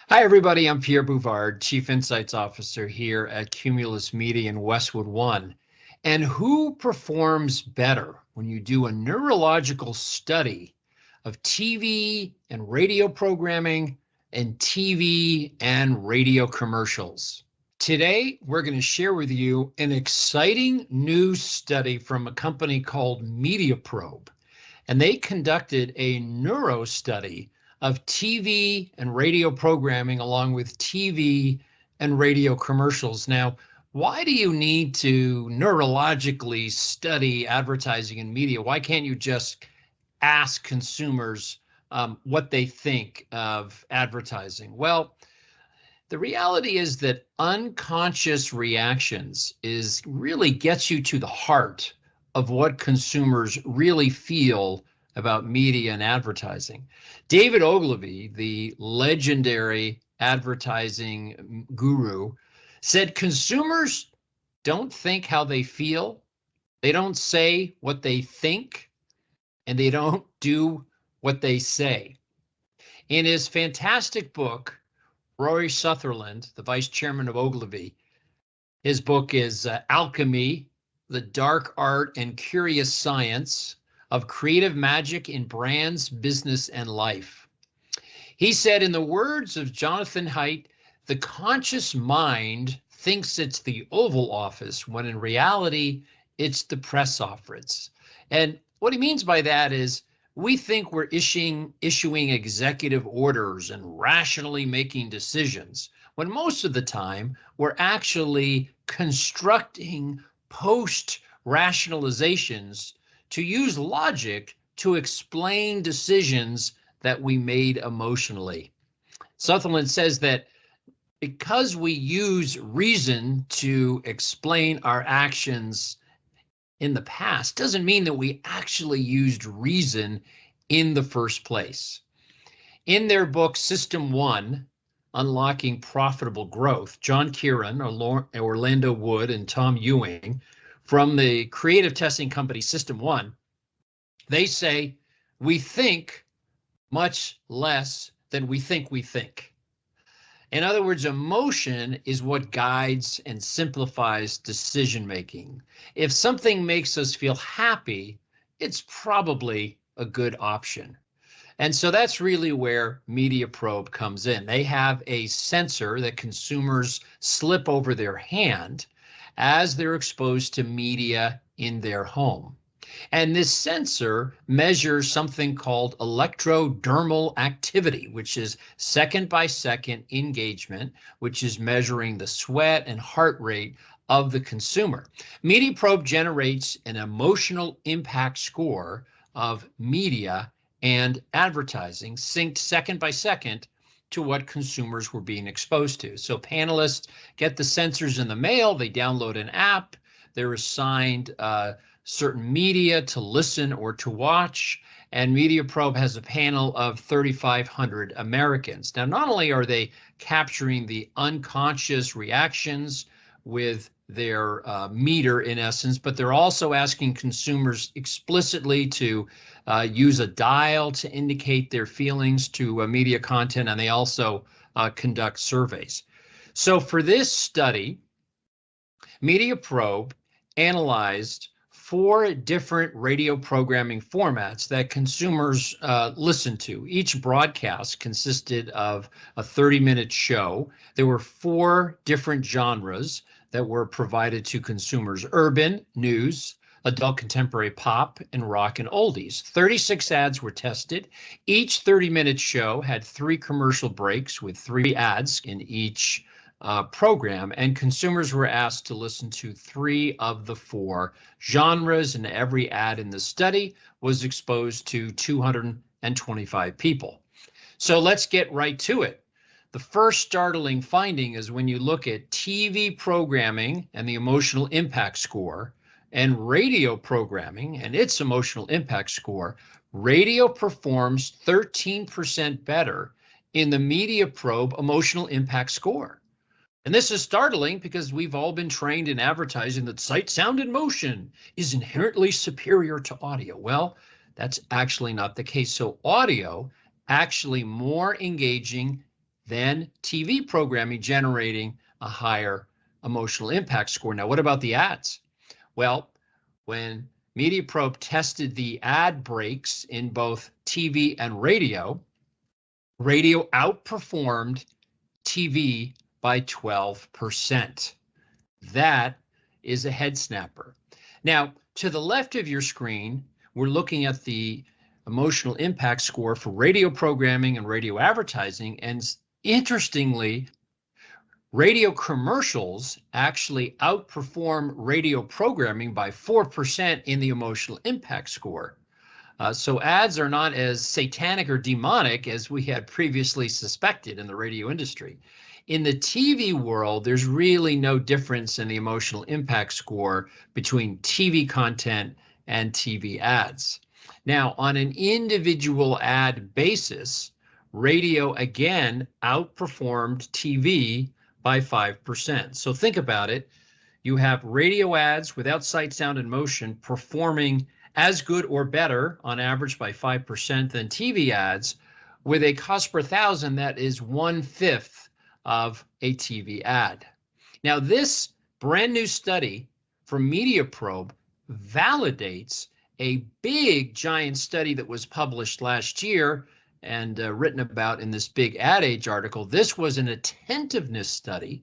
Hi, everybody. I'm Pierre Bouvard, Chief Insights Officer here at Cumulus Media in Westwood One. And who performs better when you do a neurological study of TV and radio programming and TV and radio commercials? Today, we're going to share with you an exciting new study from a company called Mediaprobe. And they conducted a neuro study of TV and radio programming along with TV and radio commercials. Now, why do you need to neurologically study advertising and media? Why can't you just ask consumers what they think of advertising? Well, the reality is that unconscious reactions is really gets you to the heart of what consumers really feel about media and advertising. David Ogilvy, the legendary advertising guru, said consumers don't think how they feel, they don't say what they think, and they don't do what they say. In his fantastic book, Rory Sutherland, the vice chairman of Ogilvy, his book is Alchemy, the Dark Art and Curious Science of Creative Magic in Brands, Business, and Life. He said, in the words of Jonathan Haidt, the conscious mind thinks it's the Oval Office, when in reality, it's the press office. And what he means by that is, we think we're issuing executive orders and rationally making decisions, when most of the time we're actually constructing post-rationalizations to use logic to explain decisions that we made emotionally. Sutherland says that because we use reason to explain our actions in the past doesn't mean that we actually used reason in the first place. In their book, System 1, Unlocking Profitable Growth, John Kieran, Orlando Wood, and Tom Ewing from the creative testing company System 1, they say, we think much less than we think we think. In other words, emotion is what guides and simplifies decision making. If something makes us feel happy, it's probably a good option. And so that's really where Mediaprobe comes in. They have a sensor that consumers slip over their hand as they're exposed to media in their home. And this sensor measures something called electrodermal activity, which is second by second engagement, which is measuring the sweat and heart rate of the consumer. Mediaprobe generates an emotional impact score of media and advertising synced second by second to what consumers were being exposed to. So panelists get the sensors in the mail, they download an app, they're assigned certain media to listen or to watch, and Mediaprobe has a panel of 3,500 Americans. Now, not only are they capturing the unconscious reactions with their meter in essence, but they're also asking consumers explicitly to use a dial to indicate their feelings to media content, and they also conduct surveys. So for this study, Mediaprobe analyzed 4 different radio programming formats that consumers listen to. Each broadcast consisted of a 30-minute show. There were 4 different genres that were provided to consumers: urban, news, adult contemporary pop, and rock and oldies. 36 ads were tested. Each 30-minute show had 3 commercial breaks with 3 ads in each program, and consumers were asked to listen to 3 of the 4 genres, and every ad in the study was exposed to 225 people. So let's get right to it. The first startling finding is when you look at TV programming and the emotional impact score and radio programming and its emotional impact score, radio performs 13% better in the Mediaprobe emotional impact score. And this is startling because we've all been trained in advertising that sight, sound, and motion is inherently superior to audio. Well, that's actually not the case. So audio actually more engaging than TV programming, generating a higher emotional impact score. Now, what about the ads? Well, when Mediaprobe tested the ad breaks in both TV and radio, radio outperformed TV by 12%. That is a head snapper. Now, to the left of your screen, we're looking at the emotional impact score for radio programming and radio advertising. And interestingly, radio commercials actually outperform radio programming by 4% in the emotional impact score. So ads are not as satanic or demonic as we had previously suspected in the radio industry. In the TV world, there's really no difference in the emotional impact score between TV content and TV ads. Now, on an individual ad basis, radio again outperformed TV by 5%. So think about it. You have radio ads without sight, sound, and motion performing as good or better on average by 5% than TV ads with a cost per thousand that is 1/5 of a TV ad. Now, this brand new study from Mediaprobe validates a big giant study that was published last year and written about in this big Ad Age article. This was an attentiveness study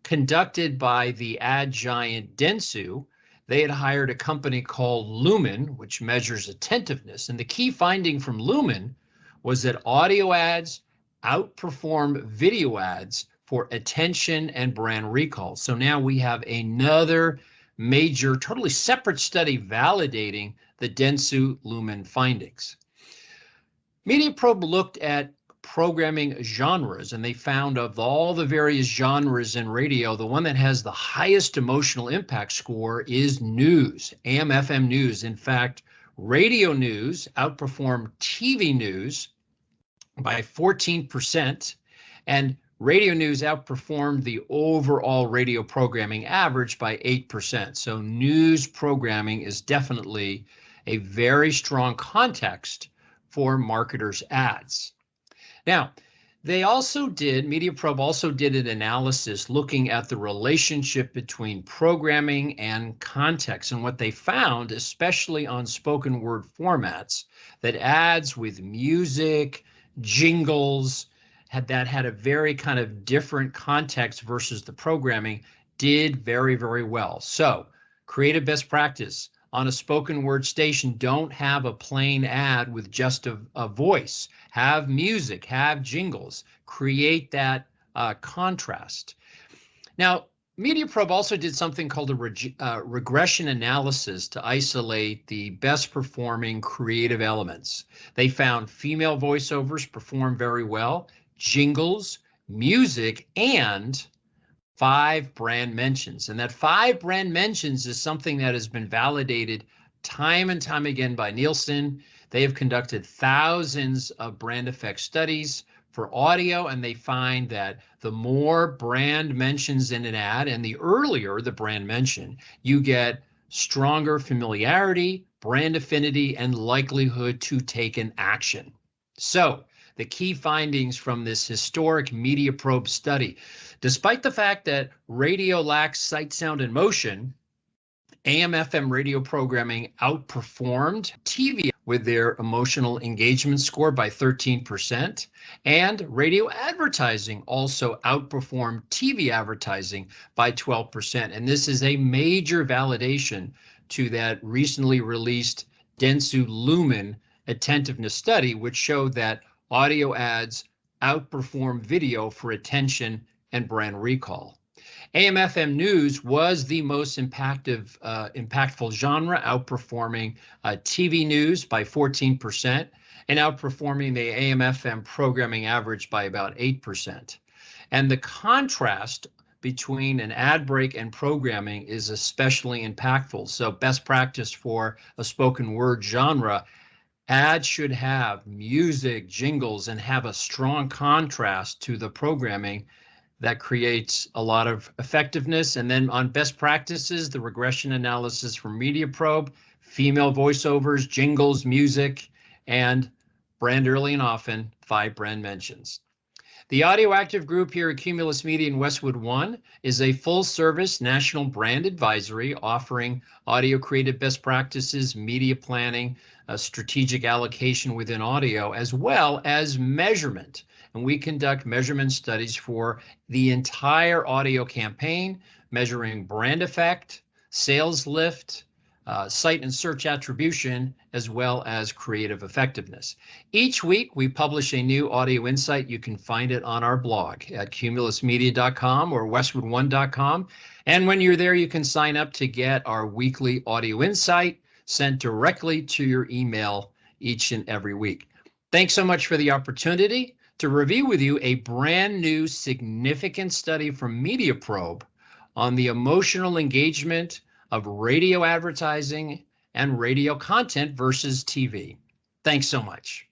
conducted by the ad giant Dentsu. They had hired a company called Lumen, which measures attentiveness. And the key finding from Lumen was that audio ads outperform video ads for attention and brand recall. So now we have another major, totally separate study validating the Dentsu Lumen findings. Mediaprobe looked at programming genres, and they found of all the various genres in radio, the one that has the highest emotional impact score is news, AM/FM news. In fact, radio news outperformed TV news by 14%, and radio news outperformed the overall radio programming average by 8%. So news programming is definitely a very strong context for marketers' ads. Now, Mediaprobe also did an analysis looking at the relationship between programming and context. And what they found, especially on spoken word formats, that ads with music, jingles, had a very kind of different context versus the programming, did very, very well. So, creative best practice. On a spoken word station, don't have a plain ad with just a voice. Have music, have jingles, create that contrast. Now, Mediaprobe also did something called a regression analysis to isolate the best performing creative elements. They found female voiceovers perform very well, jingles, music, and 5 brand mentions. And that 5 brand mentions is something that has been validated time and time again by Nielsen. They have conducted thousands of brand effect studies for audio, and they find that the more brand mentions in an ad and the earlier the brand mention, you get stronger familiarity, brand affinity, and likelihood to take an action. So the key findings from this historic Mediaprobe study: despite the fact that radio lacks sight, sound, and motion, AM/FM radio programming outperformed TV with their emotional engagement score by 13%, and radio advertising also outperformed TV advertising by 12%. And this is a major validation to that recently released Dentsu Lumen attentiveness study, which showed that audio ads outperform video for attention and brand recall. AM/FM news was the most impactful genre, outperforming TV news by 14% and outperforming the AM/FM programming average by about 8%. And the contrast between an ad break and programming is especially impactful. So best practice for a spoken word genre: ads should have music, jingles, and have a strong contrast to the programming. That creates a lot of effectiveness. And then on best practices, the regression analysis from Mediaprobe: female voiceovers, jingles, music, and brand early and often, 5 brand mentions. The Audioactive Group here at Cumulus Media in Westwood One is a full-service national brand advisory offering audio creative best practices, media planning, strategic allocation within audio, as well as measurement. And we conduct measurement studies for the entire audio campaign, measuring brand effect, sales lift, site and search attribution, as well as creative effectiveness. Each week, we publish a new audio insight. You can find it on our blog at cumulusmedia.com or westwood1.com. And when you're there, you can sign up to get our weekly audio insight sent directly to your email each and every week. Thanks so much for the opportunity to review with you a brand new significant study from Mediaprobe on the emotional engagement of radio advertising and radio content versus TV. Thanks so much.